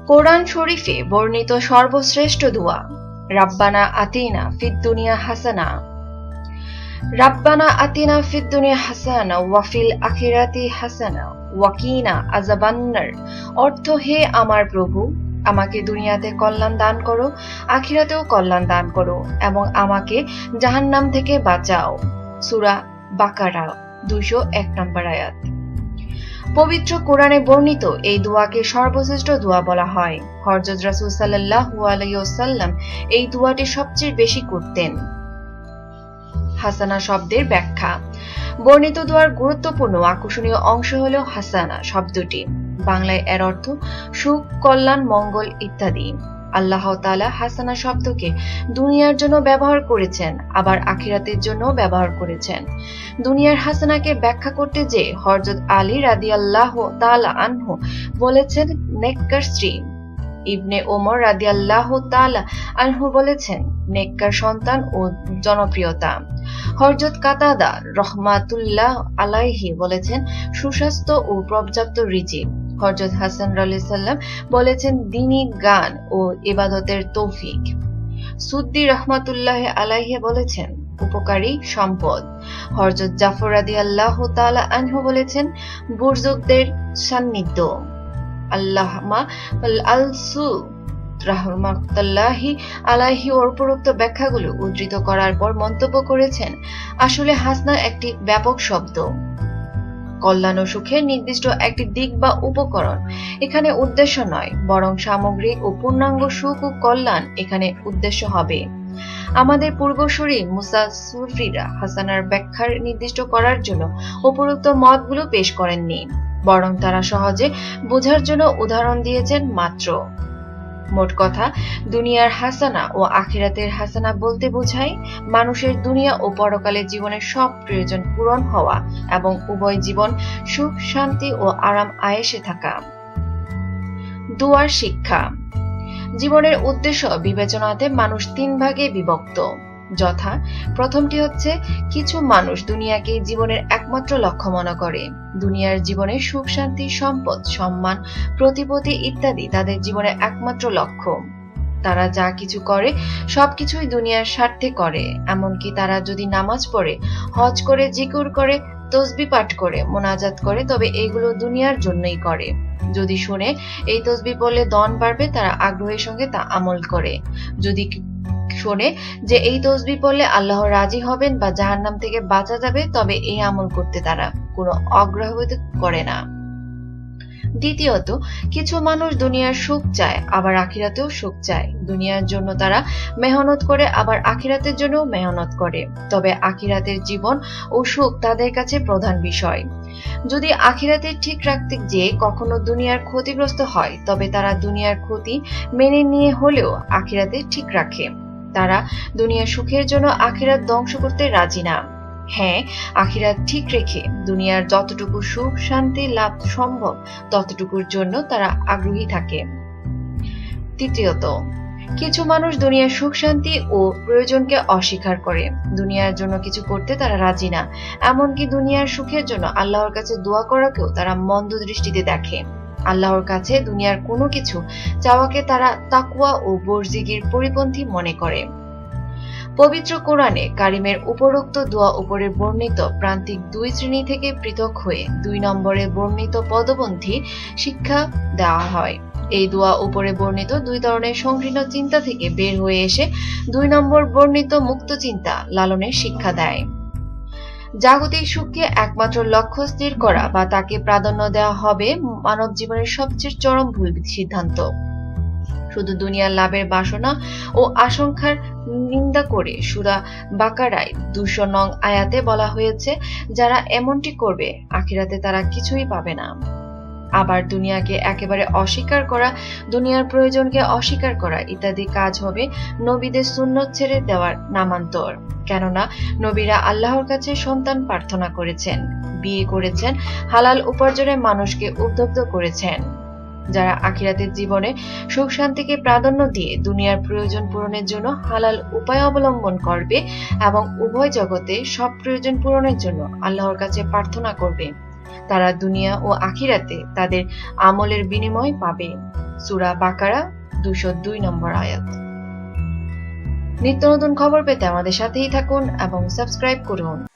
কোরআন শরীফে বর্ণিত সর্বশ্রেষ্ঠ দোয়া রাব্বানা আতিনা ফিদ দুনিয়া হাসানা। রাব্বানা আতিনা ফিদ দুনিয়া হাসানা ওয়া ফিল আখিরাতি হাসানা ওয়া কিনা আযাবান্নার। অর্থ, হে আমার প্রভু, আমাকে দুনিয়াতে কল্যাণ দান করো, আখিরাতেও কল্যাণ দান করো এবং আমাকে জাহান্নাম থেকে বাঁচাও। সূরা বাকারা 201 নম্বর আয়াত। পবিত্র কোরআনে বর্ণিত এই দোয়াকে সর্বশ্রেষ্ঠ দোয়া বলা হয়। হযরত রাসূল সাল্লাল্লাহু আলাইহি ওয়াসাল্লাম এই দোয়াটি সবচেয়ে বেশি করতেন। হাসানা শব্দের ব্যাখ্যা। বর্ণিত দোয়ার গুরুত্বপূর্ণ আকর্ষণীয় অংশ হল হাসানা শব্দটি। বাংলায় এর অর্থ সুখ, কল্যাণ, মঙ্গল ইত্যাদি। আল্লাহ তাআলা হাসানা শব্দকে দুনিয়ার জন্য ব্যবহার করেছেন, আবার আখিরাতের জন্য ব্যবহার করেছেন। দুনিয়ার হাসানাকে ব্যাখ্যা করতে যে হযরত আলী রাদিয়াল্লাহু তাআলা আনহু বলেছেন নেককার স্ত্রী, ইবনে ওমর রাদিয়াল্লাহু তাআলা আনহু বলেছেন নেককার সন্তান ও জনপ্রিয়তা। হযরত কাতাদা রাহমাতুল্লাহ আলাইহি বলেছেন সুস্বাস্থ্য ও পর্যাপ্ত রিজিক। হযরত হাসান রাদিয়াল্লাহু সাল্লাম বলেছেন দ্বীনি জ্ঞান ও ইবাদতের তৌফিক। সুদ্দি রাহমাতুল্লাহ আলাইহি বলেছেন উপকারী সম্পদ। হযরত জাফর রাদিয়াল্লাহু তাআলা আনহু বলেছেন বুজুর্গদের সান্নিধ্য। আল্লামা আল-সু রাহমাতুল্লাহি আলাইহি উপরোক্ত ব্যাখ্যাগুলো উদ্ধৃত করার পর মন্তব্য করেছেন, আসলে হাসনা একটি ব্যাপক শব্দ। কল্যাণ ও সুখের নির্দিষ্ট একটি দিক বা উপকরণ এখানে উদ্দেশ্য নয়, বরং সামগ্রিক ও পূর্ণাঙ্গ সুখ ও কল্যাণ এখানে উদ্দেশ্য হবে। আমাদের পূর্বসূরি মুসাফিররা হাসানার ব্যাখ্যার নির্দিষ্ট করার জন্য উপরোক্ত মতগুলো পেশ করেননি, বরং তারা সহজে বোঝার জন্য উদাহরণ দিয়েছেন মাত্র। মোট কথা, দুনিয়ার হাসানা ও আখিরাতের হাসানা বলতে বোঝায় মানুষের দুনিয়া ও পরকালের জীবনের সব প্রয়োজন পূরণ হওয়া এবং উভয় জীবন সুখ, শান্তি ও আরাম আয়েশে থাকা। দুয়ার শিক্ষা। জীবনের উদ্দেশ্য বিবেচনাতে মানুষ 3 ভাগে বিভক্ত, যথা প্রথমটি হচ্ছে কিছু মানুষ দুনিয়াকে জীবনের একমাত্র লক্ষ্য মনে করে। দুনিয়ার জীবনে সুখ, শান্তি, সম্পদ, সম্মান, প্রতিপত্তি ইত্যাদি তাদের জীবনের একমাত্র লক্ষ্য। তারা যা কিছু করে সবকিছুই দুনিয়ার স্বার্থে করে। এমনকি তারা যদি নামাজ পড়ে, হজ করে, জিকির করে, তসবিহ পাঠ করে, মোনাজাত করে, তবে এগুলো দুনিয়ার জন্যই করে। যদি শুনে এই তসবিহ পড়লে ধন বাড়বে, তারা আগ্রহের সঙ্গে তা আমল করে। যদি শোনে যে এই তসবিহ পড়লে আল্লাহ রাজি হবেন বা জাহান্নাম থেকে বাঁচা যাবে, তবে এই আমল করতে তারা কোনো আগ্রহ করে না। দ্বিতীয়ত, কিছু মানুষ দুনিয়ার সুখ চায়, আবার আখিরাতেও সুখ চায়। দুনিয়ার জন্য তারা মেহনত করে, আবার আখিরাতের জন্য মেহনত করে, তবে আখিরাতের জীবন ও সুখ তাদের কাছে প্রধান বিষয়। যদি আখিরাতে ঠিক রাখতে যে কখনো দুনিয়ার ক্ষতিগ্রস্ত হয়, তবে তারা দুনিয়ার ক্ষতি মেনে নিয়ে হলেও আখিরাতে ঠিক রাখে। তারা দুনিয়ার সুখের জন্য আখিরাত ধ্বংস করতে রাজি না। হ্যাঁ, আখিরাত ঠিক রেখে দুনিয়ার যতটুকু সুখ, শান্তি লাভ সম্ভব ততটুকুর জন্য তারা আগ্রহী থাকে। তৃতীয়ত, কিছু মানুষ দুনিয়ার সুখ, শান্তি ও প্রয়োজনকে অস্বীকার করে। দুনিয়ার জন্য কিছু করতে তারা রাজি না, এমনকি দুনিয়ার সুখের জন্য আল্লাহর কাছে দোয়া করাকেও তারা মন্দ দৃষ্টিতে দেখে। আল্লাহর কাছে দুনিয়ার কোনো কিছু চাওয়াকে তারা তাকওয়া ও বরজিগির পরিপন্থী মনে করে। পবিত্র কোরআনে কারিমের উপরোক্ত দোয়া উপরে বর্ণিত প্রান্তিক 2 শ্রেণী থেকে পৃথক হয়ে 2 নম্বরে বর্ণিত পদপন্থী শিক্ষা দেওয়া হয়। এই দোয়া উপরে বর্ণিত 2 ধরনের সংকীর্ণ চিন্তা থেকে বের হয়ে এসে 2 নম্বর বর্ণিত মুক্ত চিন্তা লালনের শিক্ষা দেয়। জাগতিক সুখকে একমাত্র লক্ষ্য স্থির করা বা তাকে প্রাধান্য দেওয়া হবে মানব জীবনের সবচেয়ে চরম ভুল সিদ্ধান্ত। শুধু দুনিয়ার লাভের বাসনা ও আশঙ্কার নিন্দা করে সূরা বাকারায় 200 নং আয়াতে বলা হয়েছে, যারা এমনটি করবে আখিরাতে তারা কিছুই পাবে না। আবার দুনিয়াকে একেবারে অস্বীকার করা, দুনিয়ার প্রয়োজনকে অস্বীকার করা ইত্যাদি কাজ হবে নবীদের সুন্নত ছেড়ে দেওয়ার নামান্তর। কেননা নবীরা আল্লাহর কাছে সন্তান প্রার্থনা করেছেন, বিয়ে করেছেন, হালাল উপার্জনে মানুষকে উদ্বুদ্ধ করেছেন। যারা আখিরাতের জীবনে সুখ শান্তিকে প্রাধান্য দিয়ে দুনিয়ার প্রয়োজন পূরণের জন্য হালাল উপায় অবলম্বন করবে এবং উভয় জগতে সব প্রয়োজন পূরণের জন্য আল্লাহর কাছে প্রার্থনা করবে, তারা দুনিয়া ও আখিরাতে তাদের আমলের বিনিময় পাবে। সূরা বাকারা 202 নম্বর আয়াত। নিত্য নতুন খবর পেতে আমাদের সাথেই থাকুন এবং সাবস্ক্রাইব করুন।